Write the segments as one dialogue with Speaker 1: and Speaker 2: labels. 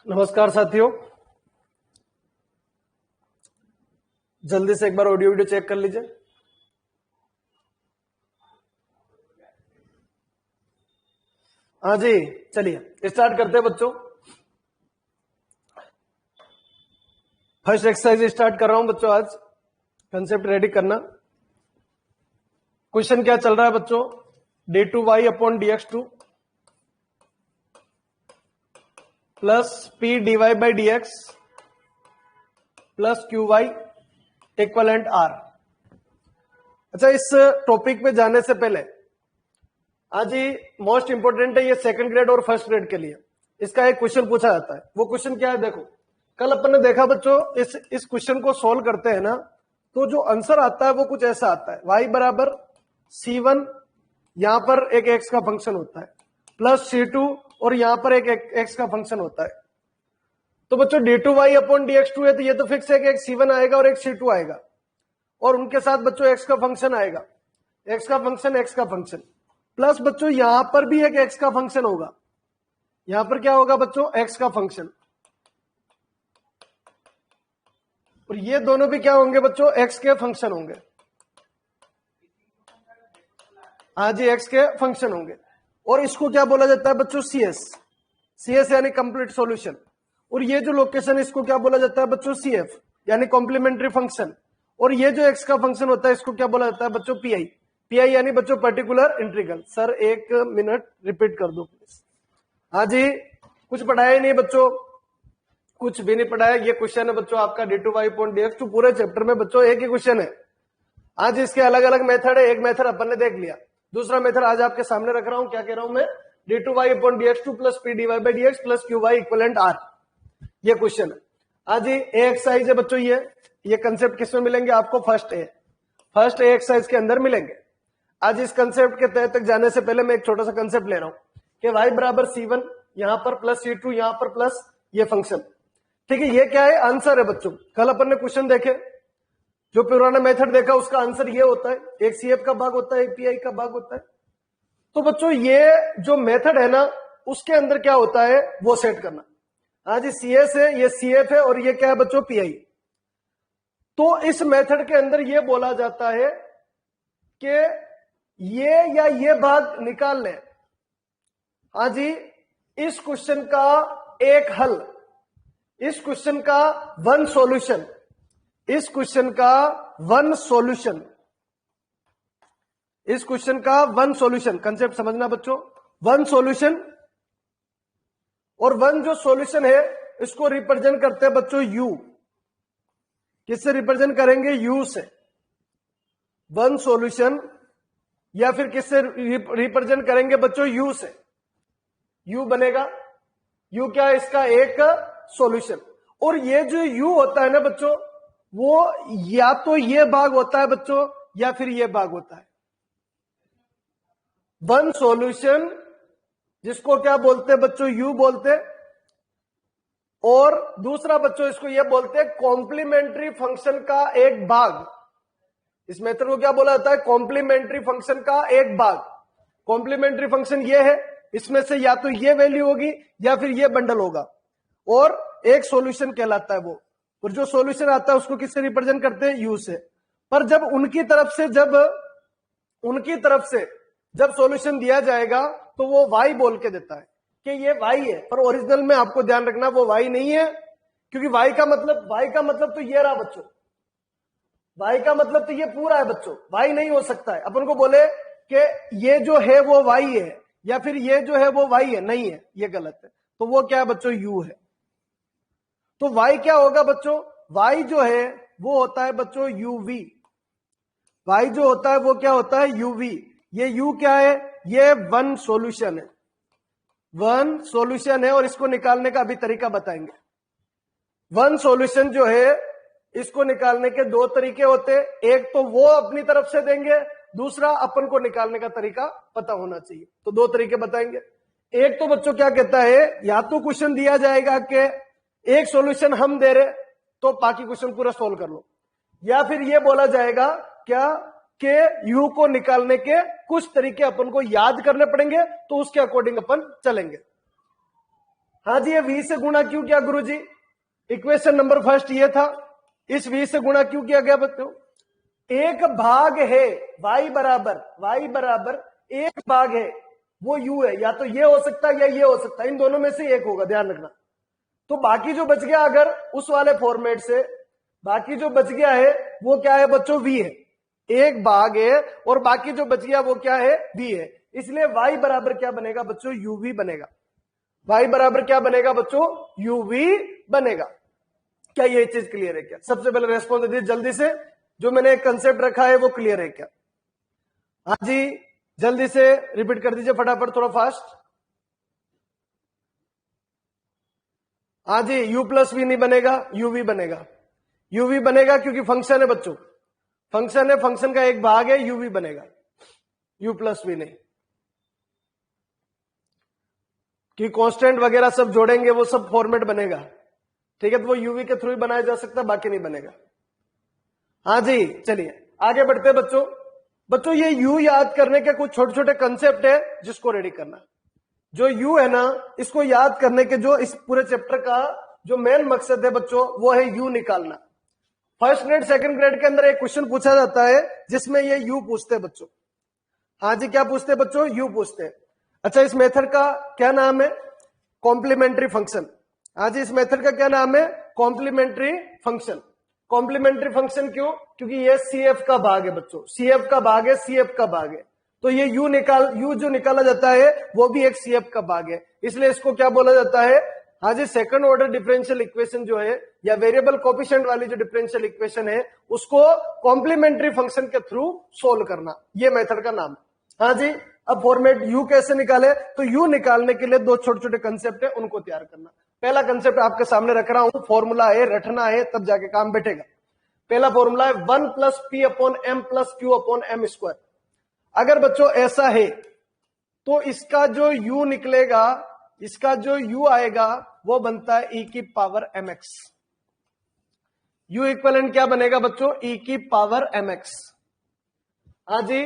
Speaker 1: नमस्कार साथियों, जल्दी से एक बार ऑडियो वीडियो चेक कर लीजिए। हाँ जी, चलिए स्टार्ट करते हैं बच्चों। फर्स्ट एक्सरसाइज स्टार्ट कर रहा हूं बच्चों। आज कंसेप्ट रेडी करना। क्वेश्चन क्या चल रहा है बच्चों? d2y upon dx2 plus p dy by dx plus qy equivalent r। अच्छा, इस टॉपिक पे जाने से पहले आज ही मोस्ट इंपोर्टेंट है ये सेकंड ग्रेड और फर्स्ट ग्रेड के लिए। इसका एक क्वेश्चन पूछा जाता है। वो क्वेश्चन क्या है देखो। कल अपन ने देखा बच्चों, इस क्वेश्चन को सोल्व करते हैं ना, तो जो आंसर आता है वो कुछ ऐसा आता है। y बराबर c1, यहां पर एक x का फंक्शन होता है, प्लस c2 और यहां पर एक x का फंक्शन होता है। तो बच्चों d2y अपॉन dx2 है, तो ये तो फिक्स है कि एक c1 आएगा और एक c2 आएगा, और उनके साथ बच्चों x का फंक्शन आएगा, x का फंक्शन प्लस बच्चों यहां पर भी एक x का फंक्शन होगा। यहां पर क्या होगा बच्चों? x का फंक्शन। और ये दोनों भी क्या होंगे बच्चों? x के फंक्शन होंगे। हाँ जी, x के फंक्शन होंगे। और इसको क्या बोला जाता है बच्चों? CS यानी कंप्लीट सॉल्यूशन। और ये जो लोकेशन, इसको क्या बोला जाता है बच्चों? CF यानी कॉम्प्लीमेंट्री फंक्शन। और ये जो x का फंक्शन होता है, इसको क्या बोला जाता है बच्चों? PI यानी बच्चों पर्टिकुलर इंटीग्रल। सर एक मिनट रिपीट कर दो प्लीज। हाँ जी, कुछ पढ़ाया ही नहीं बच्चों, कुछ भी नहीं पढ़ाया। ये क्वेश्चन है बच्चों आपका d2y अपॉन dx2। पूरे चैप्टर में बच्चों एक ही क्वेश्चन है। आज इसके अलग अलग मेथड है। एक मेथड अपन ने देख लिया, दूसरा मेथड आज आपके सामने रख रहा हूं। क्या कह रहा हूं मैं? d2y upon dx2 plus p dy by dx plus qy equivalent r। ये क्वेश्चन है आज ही। ए एक्सरसाइज है बच्चों। ये कंसेप्ट किसमें मिलेंगे आपको? फर्स्ट ए एक्सरसाइज के अंदर मिलेंगे। आज इस कंसेप्ट के तहत तक जाने से पहले मैं एक छोटा सा कंसेप्ट ले रहा हूं कि y बराबर c1 यहां पर प्लस c2 यहां पर प्लस ये फंक्शन। ठीक है, ये क्या है? आंसर है बच्चों। कल अपन ने क्वेश्चन देखे, जो पुराना मेथड देखा, उसका आंसर ये होता है। एक CF का भाग होता है, एक PI का भाग होता है। तो बच्चों ये जो मेथड है ना, उसके अंदर क्या होता है वो सेट करना। आज CS है, ये CF है, और ये क्या है बच्चों? PI। तो इस मेथड के अंदर ये बोला जाता है कि ये या ये भाग निकाल लें। हाँ जी, इस क्वेश्चन का एक हल, इस क्वेश्चन का वन सॉल्यूशन, इस क्वेश्चन का वन सॉल्यूशन, इस क्वेश्चन का वन सॉल्यूशन। कंसेप्ट समझना बच्चों, वन सॉल्यूशन। और वन जो सॉल्यूशन है, इसको रिप्रेजेंट करते हैं बच्चों U। किससे रिप्रेजेंट करेंगे? U से। वन सॉल्यूशन या फिर किससे रिप्रेजेंट करेंगे बच्चों? U से। U बनेगा, U क्या है? इसका एक सॉल्यूशन। और ये जो U होता है ना बच्चों, वो या तो ये भाग होता है बच्चों, या फिर ये भाग होता है। वन सॉल्यूशन जिसको क्या बोलते हैं बच्चों? U बोलते हैं। और दूसरा बच्चों इसको ये बोलते हैं कॉम्प्लीमेंट्री फंक्शन का एक भाग। इस मेथड को क्या बोला जाता है? कॉम्प्लीमेंट्री फंक्शन का एक भाग। कॉम्प्लीमेंट्री फंक्शन ये है, इसमें से या तो ये वैल्यू होगी या फिर ये बंडल होगा, और एक सॉल्यूशन कहलाता है वो। और जो सॉल्यूशन आता है उसको किससे रिप्रेजेंट करते हैं? U से। पर जब उनकी तरफ से जब सॉल्यूशन दिया जाएगा तो वो y बोल के देता है कि ये y है। पर ओरिजिनल में आपको ध्यान रखना वो y नहीं है, क्योंकि y का मतलब तो ये रहा बच्चों। y का मतलब तो ये पूरा है बच्चों, y नहीं हो सकता है। अपन को बोले कि ये जो है वो y है, या फिर ये जो है वो y है, नहीं है, ये गलत है। तो वो क्या है बच्चों? U है। तो y क्या होगा बच्चों? y जो है वो होता है बच्चों UV। y जो होता है वो क्या होता है? UV। ये U क्या है? ये वन सॉल्यूशन है, वन सॉल्यूशन है। और इसको निकालने का अभी तरीका बताएंगे। वन सॉल्यूशन जो है, इसको निकालने के दो तरीके होते हैं। एक तो वो अपनी तरफ से देंगे, दूसरा अपन को निकालने का तरीका पता होना चाहिए। तो दो तरीके बताएंगे। एक तो बच्चों क्या कहता है, या तो क्वेश्चन दिया जाएगा कि एक सॉल्यूशन हम दे रहे तो बाकी क्वेश्चन पूरा सोल्व कर लो, या फिर ये बोला जाएगा क्या कि U को निकालने के कुछ तरीके अपन को याद करने पड़ेंगे, तो उसके अकॉर्डिंग अपन चलेंगे। हाँ जी, ये v से गुणा क्यों किया गुरुजी? इक्वेशन नंबर फर्स्ट ये था, इस v से गुणा क्यों किया गया बच्चों? एक भाग है y बराबर एक भाग है वो u है, या तो ये हो सकता है या ये हो सकता है, इन दोनों में से एक होगा, ध्यान रखना। तो बाकी जो बच गया अगर उस वाले फॉर्मेट से, बाकी जो बच गया है वो क्या है बच्चों? v है, एक भाग है और बाकी जो बच गया वो क्या है? v है। इसलिए y बराबर क्या बनेगा बच्चों? uv बनेगा। y बराबर क्या बनेगा बच्चों? uv बनेगा। क्या ये चीज क्लियर है क्या? सबसे पहले रेस्पॉन्स दे दीजिए जल्दी से, जो मैंने एक कंसेप्ट रखा है वो क्लियर है क्या? हाँ जी, जल्दी से रिपीट कर दीजिए फटाफट, थोड़ा फास्ट। हाँ जी, u प्लस वी नहीं बनेगा, uv बनेगा। uv बनेगा क्योंकि फंक्शन है बच्चों, फंक्शन है, फंक्शन का एक भाग है, uv बनेगा, u प्लस वी नहीं। कि कांस्टेंट वगैरह सब जोड़ेंगे वो सब फॉर्मेट बनेगा, ठीक है? तो वो uv के थ्रू ही बनाया जा सकता है, बाकी नहीं बनेगा। हाँ जी, चलिए आगे बढ़ते हैं बच्चों। बच्चों ये u याद करने के कुछ छोटे छोटे कंसेप्ट है जिसको रेडी करना। जो u है ना, इसको याद करने के जो इस पूरे चैप्टर का जो मेन मकसद है बच्चों, वो है u निकालना। फर्स्ट ग्रेड सेकंड ग्रेड के अंदर एक क्वेश्चन पूछा जाता है जिसमें ये u पूछते हैं बच्चों। हाँ जी, क्या पूछते हैं बच्चों? u पूछते हैं। अच्छा, इस मेथड का क्या नाम है? Complementary function. हाँ जी, इस मेथड का क्या नाम है? Complementary function. कॉम्प्लीमेंट्री फंक्शन क्यों? क्योंकि ये CF का भाग है बच्चों, CF का भाग है, CF का भाग है। तो ये u जो निकाला जाता है वो भी एक CF का भाग है, इसलिए इसको क्या बोला जाता है? हाँ जी, सेकंड ऑर्डर डिफरेंशियल इक्वेशन जो है, या वेरिएबल कोफिशिएंट वाली जो डिफरेंशियल इक्वेशन है, उसको कॉम्प्लीमेंट्री फंक्शन के थ्रू सोल्व करना, ये मेथड का नाम है। हाँ जी, अब फॉर्मेट u कैसे निकाले? तो u निकालने के लिए दो छोटे छोटे कंसेप्ट है, उनको तैयार करना। पहला कंसेप्ट आपके सामने रख रहा हूं, फॉर्मूला है, रटना है, तब जाके काम बैठेगा। पहला फॉर्मूला है 1 plus P upon M plus Q upon M square. अगर बच्चों ऐसा है तो इसका जो u निकलेगा, इसका जो u आएगा वो बनता है e की पावर mx। u इक्वलेंट क्या बनेगा बच्चों? e की पावर mx। हाँ जी,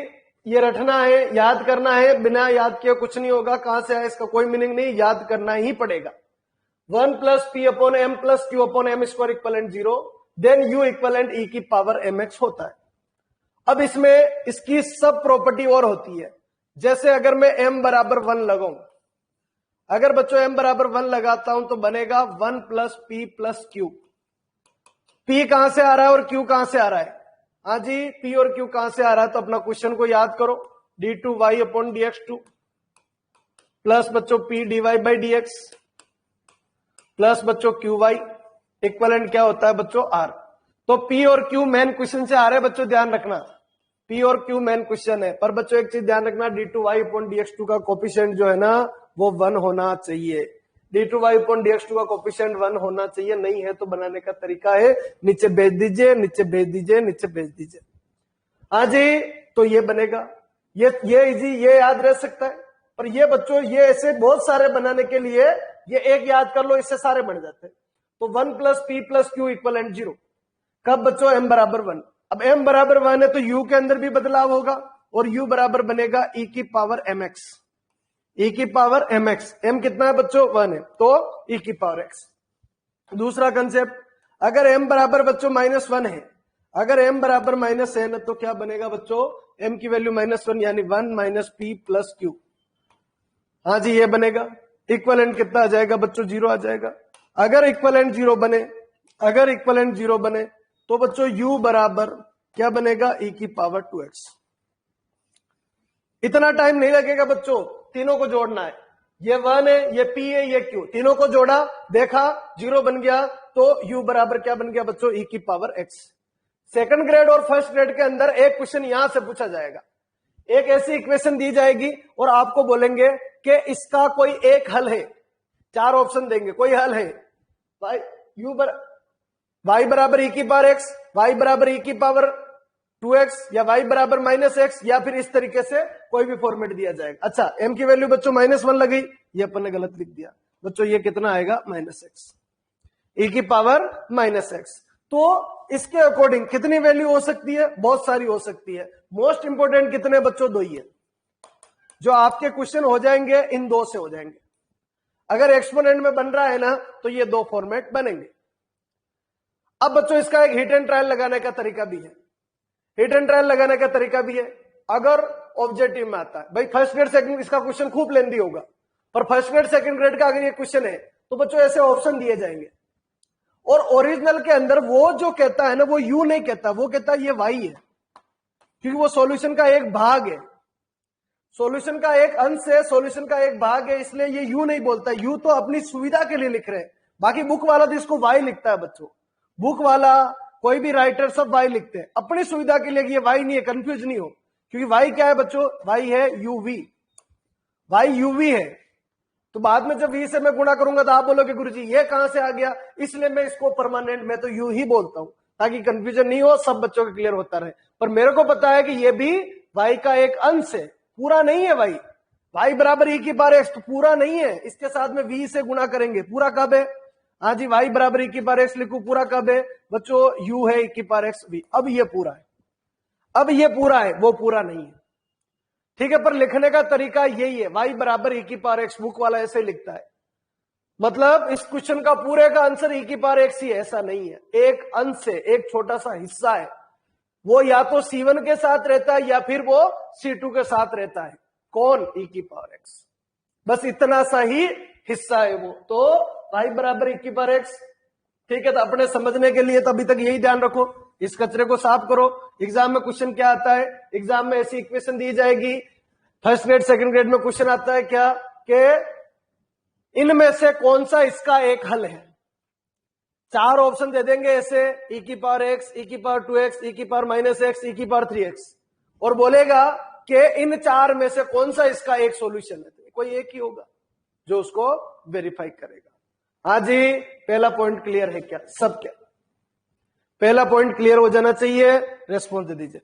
Speaker 1: ये रटना है, याद करना है, बिना याद किए कुछ नहीं होगा। कहां से आया इसका कोई मीनिंग नहीं, याद करना ही पड़ेगा। 1 plus P upon M plus Q upon M square equivalent 0, then u equivalent e की पावर mx होता है। अब इसमें इसकी सब प्रॉपर्टी और होती है, जैसे अगर मैं m बराबर 1 लगाऊं, अगर बच्चों m बराबर 1 लगाता हूं तो बनेगा 1 plus P plus Q. p कहां से आ रहा है और q कहां से आ रहा है? हाँ जी, p और q कहां से आ रहा है? तो अपना क्वेश्चन को याद करो, d2y अपॉन dx2 प्लस बच्चों p dy by dx plus बच्चों qy इक्वलेंट क्या होता है बच्चों? r। तो p और q मेन क्वेश्चन से आ रहे हैं बच्चों, ध्यान रखना, p और q मेन क्वेश्चन है। पर बच्चों एक चीज ध्यान रखना, d2y अपॉन dx2 का कोफिशिएंट जो है ना वो 1 होना चाहिए। d2y अपॉन dx2 का कोफिशिएंट 1 होना चाहिए, नहीं है तो बनाने का तरीका है, नीचे भेज दीजिए, नीचे भेज दीजिए, नीचे भेज दीजिए। हाँ जी, तो ये बनेगा, ये इजी, ये याद रह सकता है। पर ये बच्चों ये ऐसे बहुत सारे बनाने के लिए ये एक याद कर लो, इससे सारे बन जाते हैं। तो 1 plus P plus Q equivalent 0। कब बच्चों? m बराबर 1। अब m बराबर 1 है तो u के अंदर भी बदलाव होगा और u बराबर बनेगा e की पावर mx। e की पावर mx, m कितना है बच्चों? 1 है, तो e की पावर x। दूसरा कंसेप्ट, अगर m बराबर बच्चों -1 है, अगर m बराबर -n है तो क्या बनेगा बच्चों? m की वैल्यू -1 यानी 1 माइनस पी प्लस क्यू। हाँ जी, ये बनेगा। इक्वलेंट कितना आ जाएगा बच्चों? 0 आ जाएगा। अगर इक्वलेंट 0 बने, अगर इक्वलेंट 0 बने तो बच्चों u बराबर क्या बनेगा? e की पावर 2x। इतना टाइम नहीं लगेगा बच्चों, तीनों को जोड़ना है। ये 1 है, ये p है, ये q, तीनों को जोड़ा, देखा 0 बन गया, तो u बराबर क्या बन गया बच्चों? e की पावर x। सेकंड ग्रेड और फर्स्ट ग्रेड के अंदर एक क्वेश्चन यहां से पूछा जाएगा, एक ऐसी इक्वेशन दी जाएगी और आपको बोलेंगे कि इसका कोई एक हल है, 4 ऑप्शन देंगे, कोई हल है, y बराबर e की पावर x, y बराबर e की पावर 2x, या y बराबर -x, या फिर इस तरीके से कोई भी फॉर्मेट दिया जाएगा। अच्छा, m की वैल्यू बच्चों -1 लगी, ये अपन ने गलत लिख दिया बच्चों, ये कितना आएगा? -x, e की पावर -x। तो इसके अकॉर्डिंग कितनी वैल्यू हो सकती है? बहुत सारी हो सकती है। मोस्ट इंपोर्टेंट कितने बच्चों? 2 ही है। जो आपके क्वेश्चन हो जाएंगे इन 2 से हो जाएंगे। अगर एक्सपोनेंट में बन रहा है ना तो ये दो फॉर्मेट बनेंगे। अब बच्चों इसका एक हिट एंड ट्रायल लगाने का तरीका भी है। हिट एंड ट्रायल लगाने का तरीका भी है। अगर ऑब्जेक्टिव में आता है, भाई फर्स्ट ग्रेड सेकंड इसका क्वेश्चन खूब लेंदी होगा, पर फर्स्ट ग्रेड सेकंड ग्रेड का अगर ये क्वेश्चन है तो बच्चों ऐसे ऑप्शन दिए जाएंगे, और ओरिजिनल के अंदर वो जो कहता है ना वो यू नहीं कहता, वो कहता है ये वाई है, क्योंकि वो सॉल्यूशन का एक भाग है, सॉल्यूशन का एक अंश है, सॉल्यूशन का एक भाग है, इसलिए ये यू नहीं बोलता। यू तो अपनी सुविधा के लिए लिख रहे हैं, बाकी बुक वाला तो इसको वाई लिखता है बच्चों। बुक वाला कोई भी राइटर सब वाई लिखते हैं अपनी सुविधा के लिए, ये वाई नहीं है, कंफ्यूज नहीं हो, क्योंकि वाई क्या है बच्चों, वाई है यूवी, वाई यूवी है। तो बाद में जब वी से मैं गुणा करूंगा तो आप बोलोगे गुरुजी ये कहां से आ गया, इसलिए मैं इसको परमानेंट में तो यू ही बोलता हूं, ताकि कंफ्यूजन नहीं हो, सब बच्चों को क्लियर होता रहे। पर मेरे को पता है कि ये भी वाई का एक अंश है, पूरा नहीं है। वाई वाई बराबर ई की पावर एक्स तो पूरा नहीं है, इसके साथ में वी से गुणा करेंगे, पूरा कब है, हाँ जी वाई बराबर ई की पावर एक्स लिखू, पूरा कब है बच्चों, यू है ई की पावर एक्स वी। अब ये पूरा है, अब ये पूरा है, वो पूरा नहीं है, ठीक है। पर लिखने का तरीका यही है, वाई बराबर ई की पावर एक्स, बुक वाला ऐसे लिखता है, मतलब इस क्वेश्चन का पूरे का आंसर ई की पावर एक्स ही है, ऐसा नहीं है, एक अंश है, एक छोटा सा हिस्सा है, वो या तो C1 के साथ रहता है या फिर वो C2 के साथ रहता है। कौन, ई की पावर एक्स, बस इतना सा ही हिस्सा है वो, तो वाई बराबर ई की पावर एक्स, ठीक है। तो अपने समझने के लिए तो अभी तक यही ध्यान रखो, इस कचरे को साफ करो। एग्जाम में क्वेश्चन क्या आता है, एग्जाम में ऐसी इक्वेशन दी जाएगी, फर्स्ट ग्रेड सेकंड ग्रेड में क्वेश्चन आता है क्या, कि इनमें से कौन सा इसका एक हल है, चार ऑप्शन दे देंगे ऐसे, ई की पावर एक्स, ई की पावर 2x, ई की पावर माइनस एक्स, ई की पावर 3x, और बोलेगा कि इन चार में से कौन सा इसका एक सॉल्यूशन है, तो कोई एक ही होगा जो उसको वेरीफाई करेगा। हाँ जी, पहला पॉइंट क्लियर है क्या, सब क्या, पहला पॉइंट क्लियर हो जाना चाहिए, रेस्पॉन्स दे दीजिए।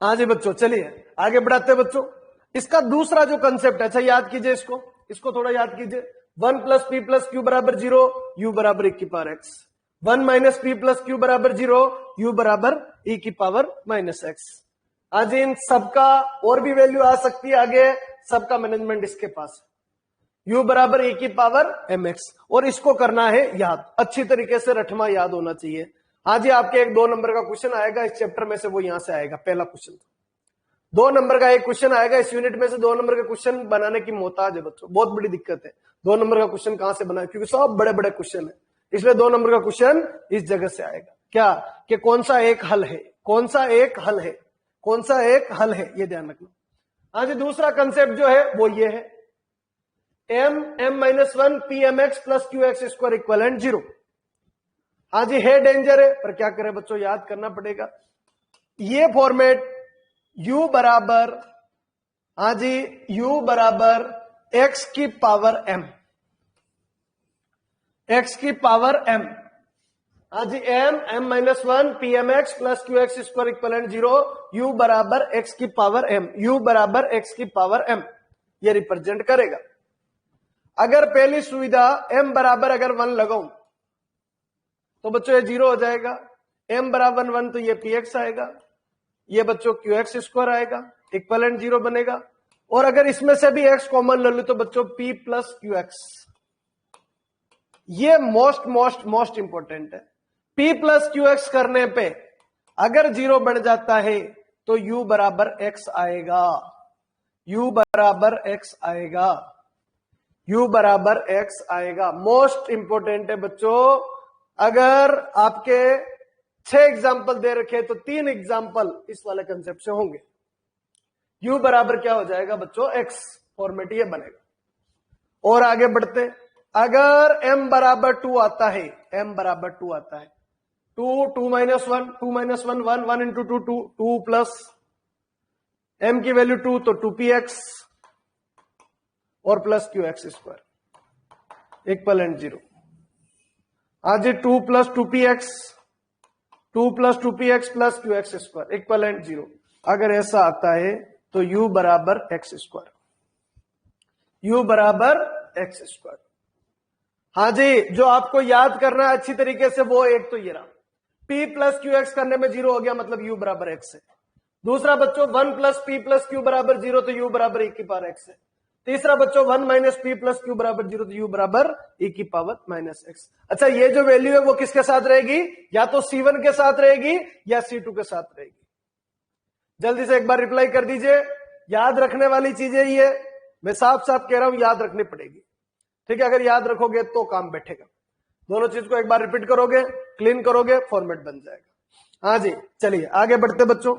Speaker 1: हाँ जी बच्चों, चलिए आगे बढ़ाते हैं बच्चों। इसका दूसरा जो कंसेप्ट है, अच्छा याद कीजिए इसको, इसको थोड़ा याद कीजिए। 1 प्लस पी प्लस क्यू बराबर 0, यू बराबर ई की power x. 1 minus P plus Q बराबर 0, यू बराबर ई की पावर माइनस एक्स। आज इन सबका और भी वैल्यू आ सकती है आगे, सबका मैनेजमेंट इसके पास है। यू बराबर ई की पावर एम एक्स, और इसको करना है याद, अच्छी तरीके से रटमा याद होना चाहिए। हाँ जी, आपके एक 2 नंबर का क्वेश्चन आएगा इस चैप्टर में से, वो यहां से आएगा, पहला क्वेश्चन 2 नंबर का एक क्वेश्चन आएगा इस यूनिट में से। 2 नंबर का क्वेश्चन बनाने की मोहताज है बच्चों, बहुत बड़ी दिक्कत है 2 नंबर का क्वेश्चन कहां से बनाए, क्योंकि सब बड़े बड़े क्वेश्चन है, इसलिए 2 नंबर का क्वेश्चन इस जगह से आएगा। क्या, कि कौन सा एक हल है, कौन सा एक हल है, कौन सा एक हल है, ये ध्यान रखना। हाँ जी, दूसरा कंसेप्ट जो है वो ये है, m-1 pmx plus qx square equivalent 0। हाँ जी, है डेंजर है, पर क्या करें बच्चों, याद करना पड़ेगा। ये फॉर्मेट u बराबर, हाँ जी, u बराबर x की पावर m, x की पावर m, हाँ जी, m-1 pmx plus qx square equivalent 0, u बराबर x की पावर m, u बराबर x की पावर m, ये रिप्रेजेंट करेगा। अगर पहली सुविधा m बराबर अगर 1 लगाऊं तो बच्चों ये 0 हो जाएगा, m बराबर 1 तो ये px आएगा, ये बच्चों qx स्क्वायर आएगा, इक्वलेंट 0 बनेगा। और अगर इसमें से भी x कॉमन ले लो तो बच्चों p प्लस qx, ये मोस्ट इंपॉर्टेंट है। p प्लस qx करने पे अगर 0 बन जाता है तो u बराबर x आएगा, u बराबर x आएगा, u बराबर x आएगा। मोस्ट इंपॉर्टेंट है बच्चों, अगर आपके 6 एग्जाम्पल दे रखे तो 3 एग्जाम्पल इस वाले कंसेप्ट से होंगे। u बराबर क्या हो जाएगा बच्चों, x, फॉर्मेट ये बनेगा। और आगे बढ़ते, अगर m बराबर 2 आता है, m बराबर 2 आता है, 2 minus 1, 2 minus 1 1, 1 into 2 2, 2 plus m की वैल्यू 2 तो 2px और प्लस qx स्क्वायर इक्वलेंट 0। आज 2 plus 2px, 2 plus 2px plus qx square equivalent 0। अगर ऐसा आता है तो u बराबर x स्क्वायर, u बराबर x स्क्वायर। हाँ जी, जो आपको याद करना है अच्छी तरीके से वो एक तो ये रहा, p प्लस qx करने में 0 हो गया, मतलब u बराबर x है। दूसरा बच्चों 1 प्लस पी प्लस क्यू बराबर 0 तो यू बराबर e की पावर x है। तीसरा बच्चों 1 माइनस पी प्लस क्यू बराबर 0 तो यू बराबर e की पावर माइनस x। अच्छा, ये जो वैल्यू है वो किसके साथ रहेगी? या तो C1 के साथ रहेगी या C2 के साथ रहेगी। जल्दी से एक बार रिप्लाई कर दीजिए। याद रखने वाली चीजें ये मैं साफ साफ कह रहा हूं, याद रखनी पड़ेगी। ठीक है, अगर याद रखोगे तो काम बैठेगा। दोनों चीज को एक बार रिपीट करोगे, क्लीन करोगे, फॉर्मेट बन जाएगा। हाँ जी, चलिए आगे बढ़ते बच्चों।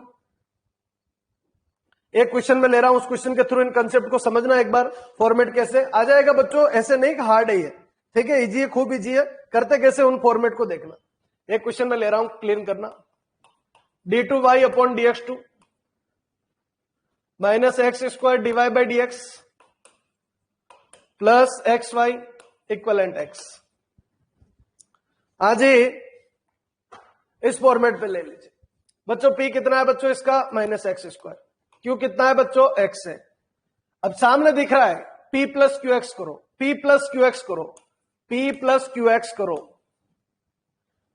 Speaker 1: एक क्वेश्चन में ले रहा हूं, उस क्वेश्चन के थ्रू इन कंसेप्ट को समझना एक बार। फॉर्मेट कैसे आ जाएगा बच्चों, ऐसे नहीं कि हार्ड है ये, ठीक है, इजी है, खूब इजी है। करते कैसे उन फॉर्मेट को देखना। एक क्वेश्चन में ले रहा हूं, क्लीन करना। d2y upon dx2 minus x square D Y by D x plus x Y equivalent X. हाँ जी, इस फॉर्मेट पे ले लीजिए बच्चों। p कितना है बच्चों इसका? Minus x square. q कितना है बच्चों? x है। अब सामने दिख रहा है p प्लस क्यू एक्स करो, p प्लस क्यू एक्स करो, p प्लस क्यू एक्स करो।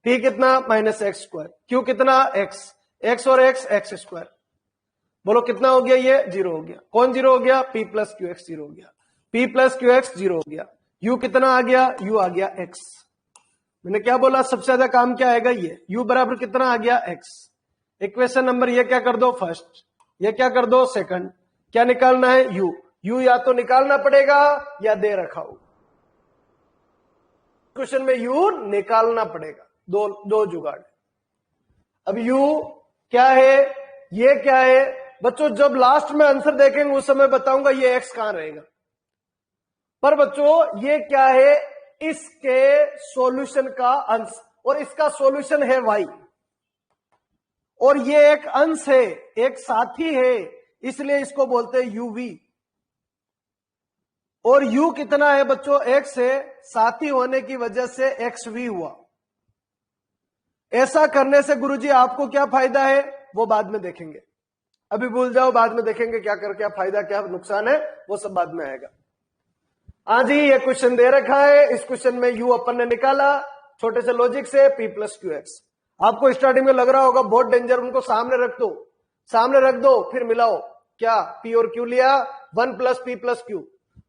Speaker 1: p कितना? Minus x square. q कितना? x। x और x एक्स स्क्वायर। बोलो कितना हो गया? ये 0 हो गया। कौन 0 हो गया? p प्लस क्यू एक्स 0 हो गया। p प्लस क्यू एक्स 0 हो गया। u कितना आ गया? u आ गया x। मैंने क्या बोला? सबसे ज्यादा काम क्या आएगा? ये u बराबर कितना आ गया? x। इक्वेशन नंबर ये क्या कर दो? फर्स्ट। ये क्या कर दो? सेकंड। क्या निकालना है? u। u या तो निकालना पड़ेगा या दे रखा हो। क्वेश्चन में u निकालना पड़ेगा। दो जुगाड़। अब u क्या है, ये क्या है बच्चों? जब लास्ट में आंसर देखेंगे उस समय बताऊंगा ये x कहां रहेगा। पर बच्चों ये क्या है? इसके सॉल्यूशन का अंश, और इसका सॉल्यूशन है y, और ये एक अंश है, एक साथी है, इसलिए इसको बोलते हैं uv। और u कितना है बच्चों? x है, साथी होने की वजह से xv हुआ। ऐसा करने से गुरुजी आपको क्या फायदा है वो बाद में देखेंगे, अभी भूल जाओ, बाद में देखेंगे क्या कर, क्या फायदा क्या नुकसान है वो सब बाद में आएगा। हाँ जी, ये क्वेश्चन दे रखा है। इस क्वेश्चन में u अपन ने निकाला छोटे से लॉजिक से, p प्लस क्यू एक्स। आपको स्टार्टिंग में लग रहा होगा बहुत डेंजर, उनको सामने रख दो, सामने रख दो, फिर मिलाओ। क्या p और q लिया? 1 प्लस पी प्लस क्यू।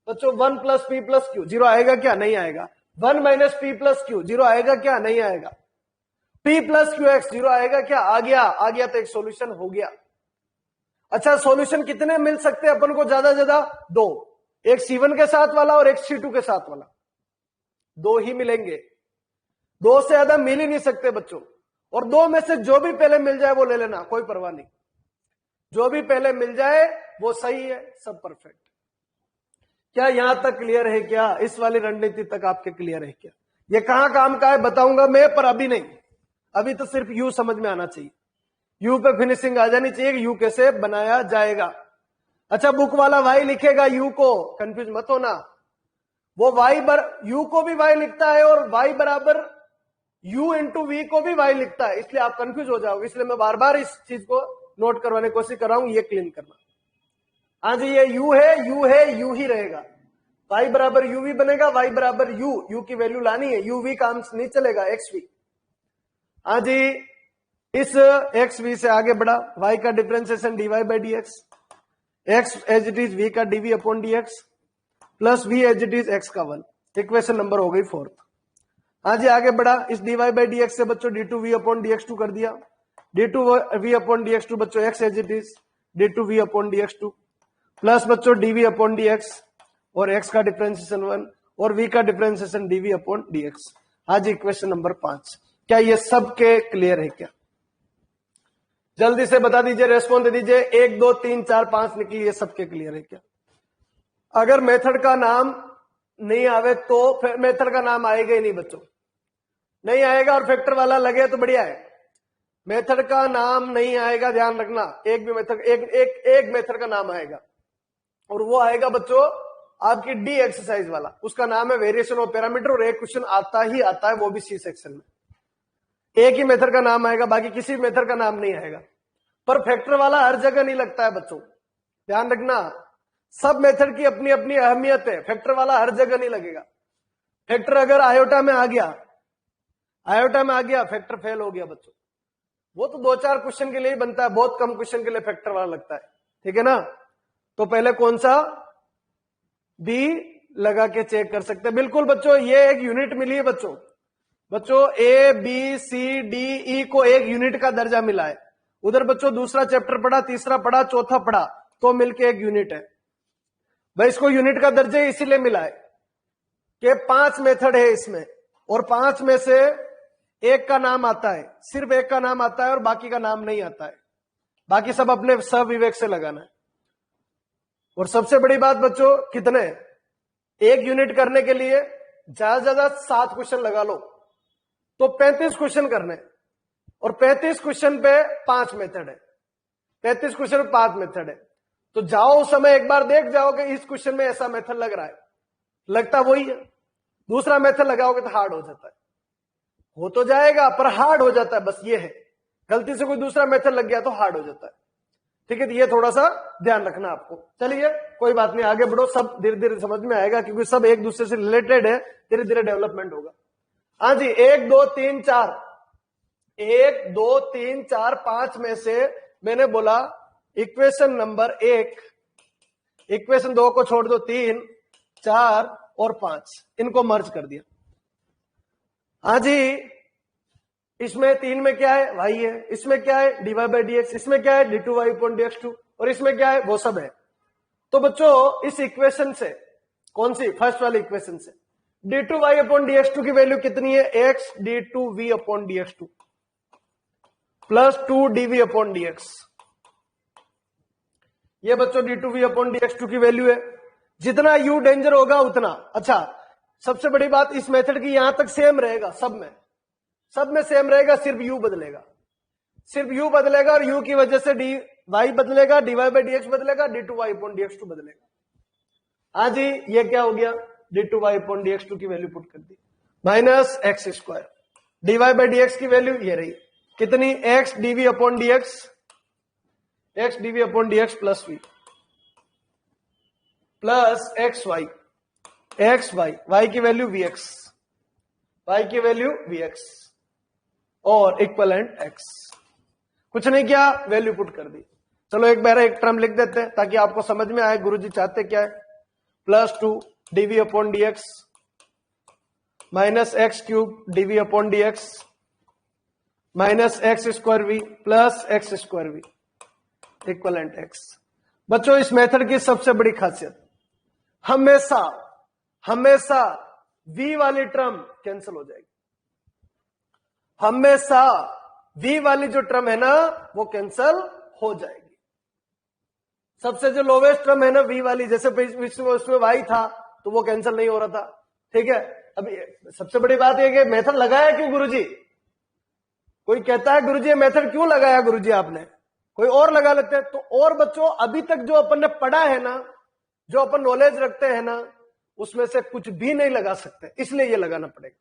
Speaker 1: बच्चों 1 प्लस पी प्लस क्यू 0 आएगा क्या? नहीं आएगा। 1 माइनस पी प्लस क्यू 0 आएगा क्या? नहीं आएगा। p प्लस क्यू एक्स 0 आएगा क्या? आ गया। आ गया तो एक सॉल्यूशन हो गया। अच्छा, सॉल्यूशन कितने मिल सकते हैं अपन को? ज्यादा ज्यादा 2, एक C1 के साथ वाला और एक C2 के साथ वाला, 2 ही मिलेंगे। 2 से ज्यादा मिल ही नहीं सकते बच्चों। और 2 में से जो भी पहले मिल जाए वो ले लेना, कोई परवाह नहीं। जो भी पहले मिल जाए वो सही है, सब परफेक्ट। क्या यहां तक क्लियर है? क्या इस वाली रणनीति तक आपके क्लियर है? क्या ये कहां काम का है बताऊंगा मैं, पर अभी नहीं। अभी तो सिर्फ यू समझ में आना चाहिए, यू पे फिनिशिंग आ जानी चाहिए कि यू कैसे बनाया जाएगा। अच्छा, बुक वाला वाई लिखेगा यू को, कंफ्यूज मत होना। वो वाई यू को भी वाई लिखता है और वाई बराबर यू इंटू वी को भी वाई लिखता है, इसलिए आप कंफ्यूज हो जाओगे। इसलिए मैं बार बार इस चीज को नोट करवाने की कोशिश कर रहा हूं, ये क्लीन करना। हाँ जी, ये यू है, यू है, यू ही रहेगा। वाई बराबर यू वी बनेगा, वाई बराबर यू, यू की वैल्यू लानी है, यू वी काम नहीं चलेगा, एक्स वी। हाँ जी, इस एक्स वी से आगे बढ़ा, वाई का differentiation dy by D x, x as it is v का dv upon d x plus v as it is x का 1। इक्वेशन नंबर हो गई 4। हाँ जी, आगे बढ़ा, इस डीवाई बाई डी एक्स से बच्चों d two v upon d x two कर दिया, d two v upon d x two बच्चों x as it is d two v upon d x two plus बच्चों डीवी अपॉन डी एक्स और x का differentiation 1 और v का differentiation dv upon d x. हाँ जी, equation number 5। क्या ये सबके क्लियर है? क्या जल्दी से बता दीजिए, रेस्पॉन्स दे दीजिए। 1 2 3 4 5 निकली, ये सबके क्लियर है? क्या अगर मेथड का नाम नहीं आवे तो फिर मेथड का नाम आएगा ही नहीं बच्चों, नहीं आएगा। और फैक्टर वाला लगे तो बढ़िया है, मेथड का नाम नहीं आएगा, ध्यान रखना। एक भी मेथड एक मेथड का नाम आएगा और वो आएगा बच्चों आपकी डी एक्सरसाइज वाला, उसका नाम है वेरिएशन ऑफ पैरामीटर, और एक क्वेश्चन आता ही आता है, वो भी सी सेक्शन में। एक ही मेथड का नाम आएगा, बाकी किसी मेथड का नाम नहीं आएगा। पर फैक्टर वाला हर जगह नहीं लगता है बच्चों, ध्यान रखना। सब मेथड की अपनी अपनी अहमियत है, फैक्टर वाला हर जगह नहीं लगेगा। फैक्टर अगर आयोटा में आ गया, आयोटा में आ गया, फैक्टर फेल हो गया बच्चों। वो तो 2-4 क्वेश्चन के लिए ही बनता है, बहुत कम क्वेश्चन के लिए फैक्टर वाला लगता है, ठीक है ना। तो पहले कौन सा, बी लगा के चेक कर सकते हैं। बिल्कुल बच्चों, ये एक यूनिट मिली है बच्चों, A B C D E को एक यूनिट का दर्जा मिला है। उधर बच्चों दूसरा चैप्टर पढ़ा, तीसरा पढ़ा, चौथा पढ़ा, तो मिलके एक यूनिट है भाई। इसको यूनिट का दर्जा इसीलिए मिला है कि 5 मेथड है इसमें, और 5 में से एक का नाम आता है, सिर्फ एक का नाम आता है और बाकी का नाम नहीं आता है, बाकी सब अपने स्वविवेक से लगाना है। और सबसे बड़ी बात बच्चों, कितने, एक यूनिट करने के लिए ज्यादा से ज्यादा 7 क्वेश्चन लगा लो, तो 35 क्वेश्चन करने, और 35 क्वेश्चन पे 5 मेथड है, 35 क्वेश्चन पे 5 मेथड है। तो जाओ उस समय एक बार देख जाओ कि इस क्वेश्चन में ऐसा मेथड लग रहा है, लगता वही है, दूसरा मेथड लगाओगे तो हार्ड हो जाता है, हो तो जाएगा पर हार्ड हो जाता है, बस ये है, गलती से कोई दूसरा मेथड लग गया तो हार्ड हो जाता है, ठीक है। तो ये थोड़ा सा ध्यान रखना आपको। चलिए कोई बात नहीं, आगे बढ़ो, सब धीरे धीरे समझ में आएगा, क्योंकि सब एक दूसरे से रिलेटेड है, धीरे धीरे डेवलपमेंट होगा। हाँ जी, 1 2 3 4, 1 2 3 4 5 में से मैंने बोला इक्वेशन नंबर 1, इक्वेशन 2 को छोड़ दो, 3 4 और 5 इनको मर्ज कर दिया। हाँ जी, इसमें 3 में क्या है, वाई है, इसमें क्या है, dy बाई डी एक्स, इसमें क्या है, d2y अपॉन dx2, और इसमें क्या है, वो सब है। तो बच्चों इस इक्वेशन से, कौन सी, फर्स्ट वाली इक्वेशन से d2y अपॉन dx2 की वैल्यू कितनी है, x d2v upon dx2 plus 2 dv upon dx। ये बच्चों d2v अपॉन dx2 की वैल्यू है। जितना u डेंजर होगा उतना अच्छा। सबसे बड़ी बात, इस मेथड की यहां तक सेम रहेगा, सब में सेम रहेगा, सिर्फ u बदलेगा, सिर्फ u बदलेगा, और u की वजह से dy बदलेगा, dy बाई dx बदलेगा, d2y अपॉन dx2 बदलेगा। हाँ जी, ये क्या हो गया, d2y अपॉन dx2 की वैल्यू पुट कर दी, minus x square, dy by dx की वैल्यू ये रही, कितनी, x dv upon dx, x dv upon dx plus v plus x y, x y, y की वैल्यू vx, वाई की value vx और इक्वलेंट x। कुछ नहीं किया, वैल्यू पुट कर दी। चलो एक बार एक टर्म लिख देते हैं ताकि आपको समझ में आए गुरुजी चाहते क्या है, plus 2 dv upon dx minus X cube dv upon dx minus x square v plus x square v equivalent x। बच्चों इस मेथड की सबसे बड़ी खासियत, हमेशा हमेशा v वाली टर्म कैंसिल हो जाएगी, हमेशा v वाली जो टर्म है ना वो कैंसिल हो जाएगी। सबसे जो लोवेस्ट टर्म है ना v वाली, जैसे उसमें y था तो वो कैंसिल नहीं हो रहा था, ठीक है। अब सबसे बड़ी बात यह कि मेथड लगाया क्यों गुरुजी, कोई कहता है गुरुजी ये मेथड क्यों लगाया गुरुजी आपने, कोई और लगा लेते हैं। तो और बच्चों अभी तक जो अपन ने पढ़ा है ना, जो अपन नॉलेज रखते हैं ना, उसमें से कुछ भी नहीं लगा सकते, इसलिए ये लगाना पड़ेगा।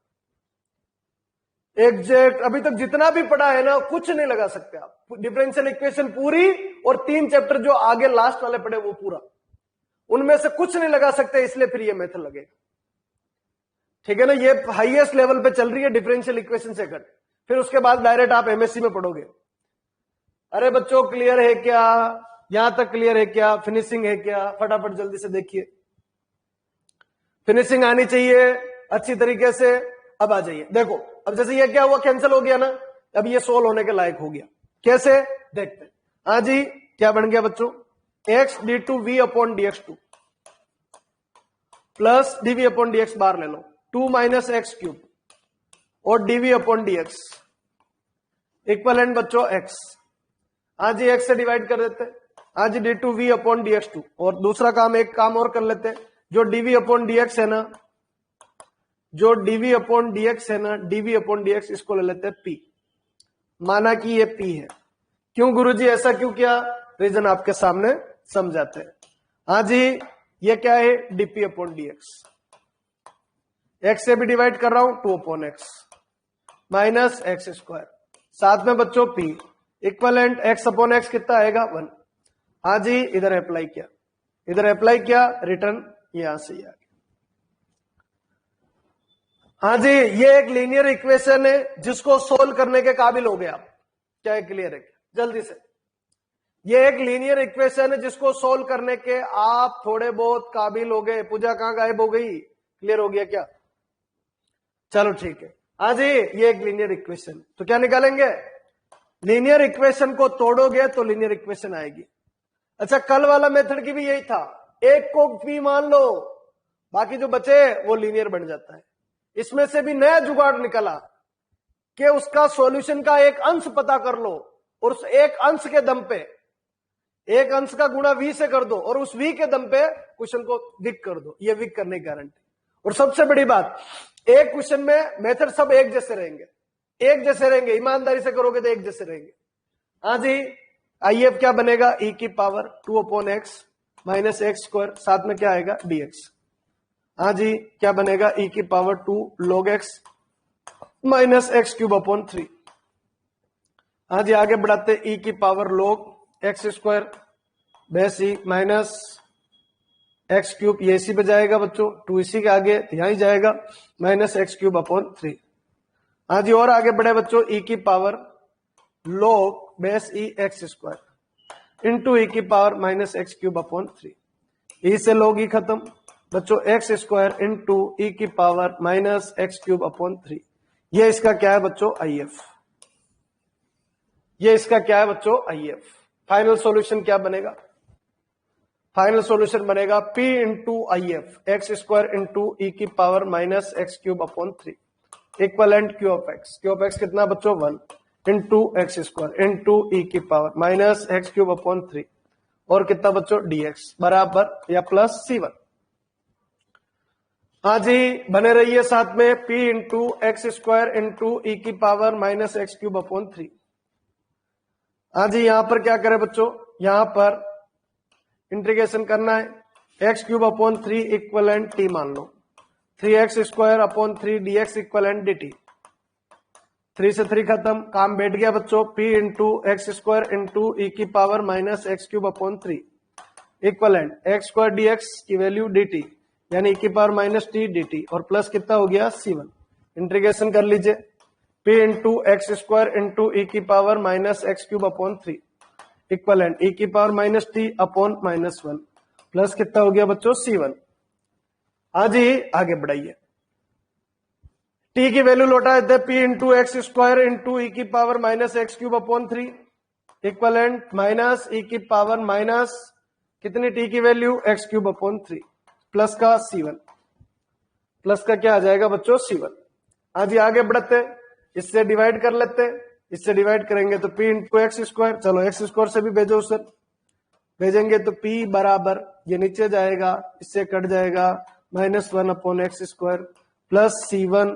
Speaker 1: एग्जैक्ट अभी तक जितना भी पढ़ा है ना कुछ नहीं लगा सकते आप, डिफरेंशियल इक्वेशन पूरी और 3 चैप्टर जो आगे लास्ट वाले पढ़े वो पूरा, उनमें से कुछ नहीं लगा सकते, इसलिए फिर ये मेथड लगेगा, ठीक है ना। ये हाईएस्ट लेवल पे चल रही है डिफरेंशियल इक्वेशन से कट, फिर उसके बाद डायरेक्ट आप एमएससी में पढ़ोगे। अरे बच्चों क्लियर है क्या, यहां तक क्लियर है क्या, फिनिशिंग है क्या, फटाफट जल्दी से देखिए, फिनिशिंग आनी चाहिए अच्छी तरीके से। अब आ जाइए, देखो अब जैसे ये क्या हुआ, कैंसिल हो गया ना, अब ये सोल्व होने के लायक हो गया, कैसे देखते हैं। हाँ जी, क्या बन गया बच्चों, x d2v upon dx2 plus dv upon dx बार ले लो, 2 माइनस एक्स क्यूब और dv अपॉन dx इक्वलेंट बच्चों x। हाँ जी, x से डिवाइड कर देते हैं। हाँ जी, d2v अपॉन dx2, और दूसरा काम, एक काम और कर लेते हैं, जो dv अपॉन dx है ना, जो dv अपॉन dx है ना, dv अपॉन dx इसको ले लेते हैं p, माना कि ये p है। क्यों गुरुजी ऐसा क्यों किया, रीजन आपके सामने समझाते हैं। हाँ जी, ये क्या है, dp अपॉन dx, x से भी डिवाइड कर रहा हूं, 2 upon x minus x square, साथ में बच्चों p equivalent x upon x कितना आएगा, 1। हाँ जी, इधर अप्लाई किया, इधर अप्लाई किया, रिटर्न यहां से आ गया। हाँ जी, ये एक लीनियर इक्वेशन है जिसको सोल्व करने के काबिल हो गया। क्या ये क्लियर है? जल्दी से, ये एक लीनियर इक्वेशन है जिसको सोल्व करने के आप थोड़े बहुत काबिल हो गए। पूजा कहां गायब हो गई? क्लियर हो गया क्या? चलो ठीक है। हाँ जी, ये एक लीनियर इक्वेशन, तो क्या निकालेंगे? लीनियर इक्वेशन को तोड़ोगे तो लीनियर इक्वेशन आएगी। अच्छा, कल वाला मेथड की भी यही था, एक को p मान लो, बाकी जो बचे वो लीनियर बन जाता है। इसमें से भी नया जुगाड़ निकला कि उसका सॉल्यूशन का एक अंश पता कर लो और उस एक अंश के दम पे एक अंश का गुणा v से कर दो और उस v के दम पे क्वेश्चन को विक कर दो। ये विक करने की गारंटी। और सबसे बड़ी बात, एक क्वेश्चन में मेथड सब एक जैसे रहेंगे, एक जैसे रहेंगे, ईमानदारी से करोगे तो एक जैसे रहेंगे। हाँ जी, आइए क्या बनेगा? e की power 2/x minus x square, साथ में क्या आएगा? dx। हाँ जी, क्या बनेगा? e की power 2 log x minus X cube upon 3। हाँ जी, आगे बढ़ाते, e की power log x square base e minus X cube, ये इसी पे जाएगा बच्चों, 2 इसी के आगे यहां ही जाएगा, माइनस एक्स क्यूब अपॉन 3। हाँ जी, और आगे बढ़े बच्चों, e की power log base e x square into e की power minus X cube upon 3। e से log e खत्म बच्चों, एक्स स्क्वायर इंटू e की power minus X cube upon 3। ये इसका क्या है बच्चों? IF। ये इसका क्या है बच्चों? IF। फाइनल सॉल्यूशन क्या बनेगा? फाइनल सॉल्यूशन बनेगा p into IF, x square into e की power minus X cube upon 3 equivalent q of x। q of x कितना बच्चों? 1 into x square into e की power minus X cube upon 3 और कितना बच्चों? dx बराबर या प्लस c1। हाँ जी, बने रहिए साथ में, p into x square into e की power minus X cube upon 3। हाँ जी, यहां पर क्या करें बच्चों? यहां पर इंटीग्रेशन करना है, x cube upon 3 equivalent t मान लो, 3x square upon 3 dx equivalent dt। 3 से 3 खत्म, काम बैठ गया बच्चों, p into x square into e की power minus X cube upon 3 equivalent x square dx की वैल्यू dt, यानी e की पावर माइनस t dt, और प्लस कितना हो गया? c1। इंटीग्रेशन कर लीजिए, p into x square into e की power minus X cube upon 3 equivalent e की power minus t upon minus 1, plus कितना हो गया बच्चों? c1। हाँ जी, आगे बढ़ाइए, t की वैल्यू लौटा देते, p into x square into e की power minus X cube upon 3 equivalent minus e की पावर माइनस कितनी t की value? X cube upon 3 plus का c1, प्लस का क्या आ जाएगा बच्चों? c1। हाँ जी, आगे बढ़ते, इससे डिवाइड कर लेते, इससे डिवाइड करेंगे तो p इंटू एक्स स्क्वायर, चलो एक्स स्क्वायर से भी भेजो सर, भेजेंगे तो p बराबर ये नीचे जाएगा, इससे कट जाएगा, minus 1 upon X square plus c1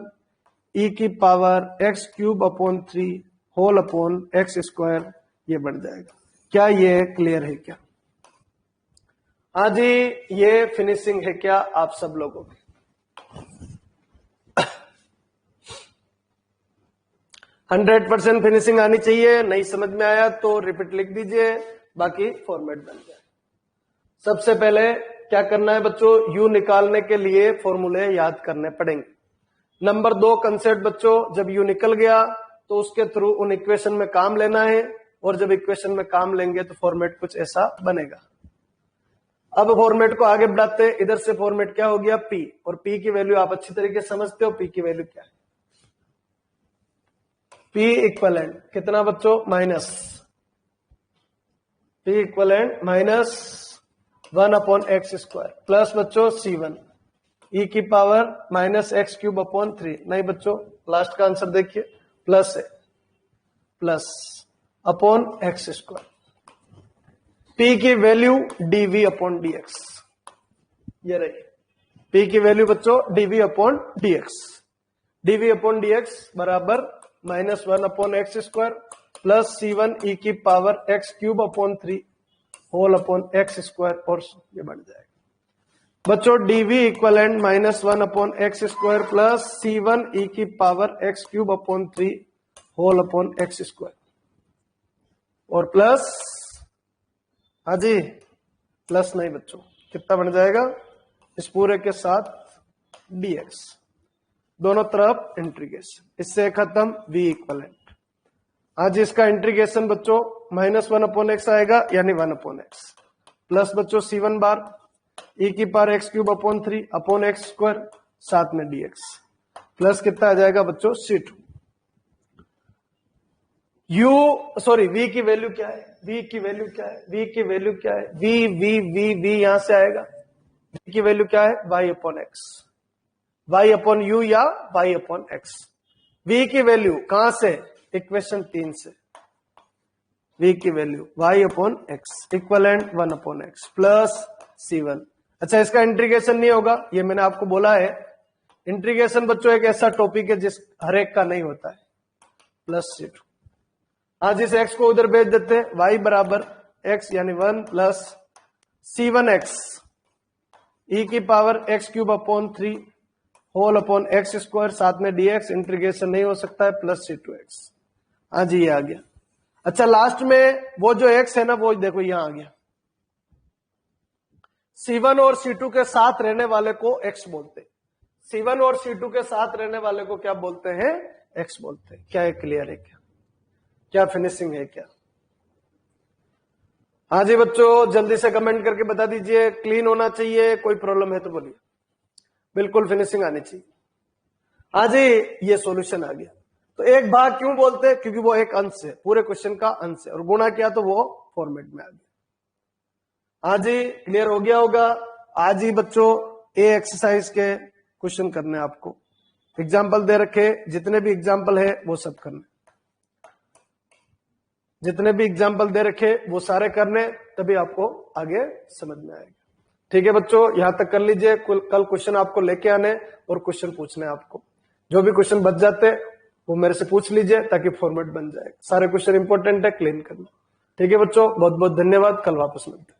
Speaker 1: e की power X cube upon 3 whole upon X square, ये बढ़ जाएगा। क्या ये क्लियर है क्या? हाँ जी, ये फिनिशिंग है क्या आप सब लोगों की? 100% फिनिशिंग आनी चाहिए। नहीं समझ में आया तो रिपीट लिख दीजिए, बाकी फॉर्मेट बन जाए। सबसे पहले क्या करना है बच्चों? यू निकालने के लिए फॉर्मूले याद करने पड़ेंगे। नंबर 2 कंसेप्ट बच्चों, जब यू निकल गया तो उसके थ्रू उन इक्वेशन में काम लेना है, और जब इक्वेशन में काम लेंगे तो फॉर्मेट कुछ ऐसा बनेगा। अब फॉर्मेट को आगे बढ़ाते, इधर से फॉर्मेट क्या हो गया? पी, और पी की वैल्यू आप अच्छी तरीके से समझते हो, पी की वैल्यू क्या है? पी इक्वलेंट कितना बच्चों? Minus, P equivalent minus 1 upon X square plus बच्चों c1 e की power minus X cube upon 3। नहीं बच्चों, लास्ट का आंसर देखिए, प्लस है, plus upon X square, p की वैल्यू dv अपॉन dx, ये रही p की वैल्यू बच्चों dv upon dx। dv upon dx बराबर minus 1 upon X square plus c1 e की power X cube upon 3 whole upon X square, और ये बढ़ जाएगा बच्चों dv equivalent minus 1 upon X square plus c1 e की power X cube upon 3 whole upon X square, और plus, हाँ जी प्लस नहीं बच्चों, कितना बन जाएगा इस पूरे के साथ dx, दोनों तरफ इंटीग्रेशन, इससे खत्म v इक्वलेंट। आज इसका इंटीग्रेशन बच्चों -1/x आएगा यानी 1/x प्लस बच्चों C1 बार e⁻x³ 3/x² साथ में dx प्लस कितना आ जाएगा बच्चों C2। v की वैल्यू क्या है, v की वैल्यू क्या है, v की वैल्यू क्या है, v यहां से आएगा। v की वैल्यू क्या है, y/x, y/u या y/x। v की वैल्यू कहां से, इक्वेशन 3 से, v की value y/x equivalent 1/x plus C1। अच्छा इसका इंटीग्रेशन नहीं होगा, ये मैंने आपको बोला है। इंटीग्रेशन बच्चों एक ऐसा टॉपिक है जिस हर एक का नहीं होता है। Plus C2। आज इस x को उधर भेज देते हैं, y बराबर x यानी 1 प्लस C1x e⁻x³ 3/x² साथ में dx इंटीग्रेशन नहीं हो सकता है प्लस C2x। आज ये आ गया। अच्छा लास्ट में वो जो x है ना वो देखो यहां आ गया। C1 और C2 के साथ रहने वाले को x बोलते हैं। C1 और C2 के साथ रहने वाले को क्या बोलते हैं, x बोलते हैं। क्या है, क्लियर है क्या फिनिशिंग है क्या? हाँ जी बच्चों जल्दी से कमेंट करके बता दीजिए, क्लीन होना चाहिए, कोई प्रॉब्लम है तो बोलिए। बिल्कुल फिनिशिंग आनी चाहिए। हाँ जी ये सॉल्यूशन आ गया। तो एक भाग क्यों बोलते हैं, क्योंकि वो एक अंश है, पूरे क्वेश्चन का अंश है, और गुणा किया तो वो फॉर्मेट में आ गया। हाँ जी क्लियर हो गया होगा। आज ही बच्चों ए एक्सरसाइज के क्वेश्चन करने आपको, एग्जाम्पल दे रखे, जितने भी एग्जाम्पल है वो सब करने, जितने भी एग्जाम्पल दे रखे वो सारे करने, तभी आपको आगे समझ में आएगा। ठीक है बच्चों, यहां तक कर लीजिए। कल क्वेश्चन आपको लेके आने और क्वेश्चन पूछने आपको, जो भी क्वेश्चन बच जाते वो मेरे से पूछ लीजिए ताकि फॉर्मेट बन जाए। सारे क्वेश्चन इंपॉर्टेंट है, क्लीन करना। ठीक है बच्चों, बहुत बहुत धन्यवाद, कल वापस मिलते हैं।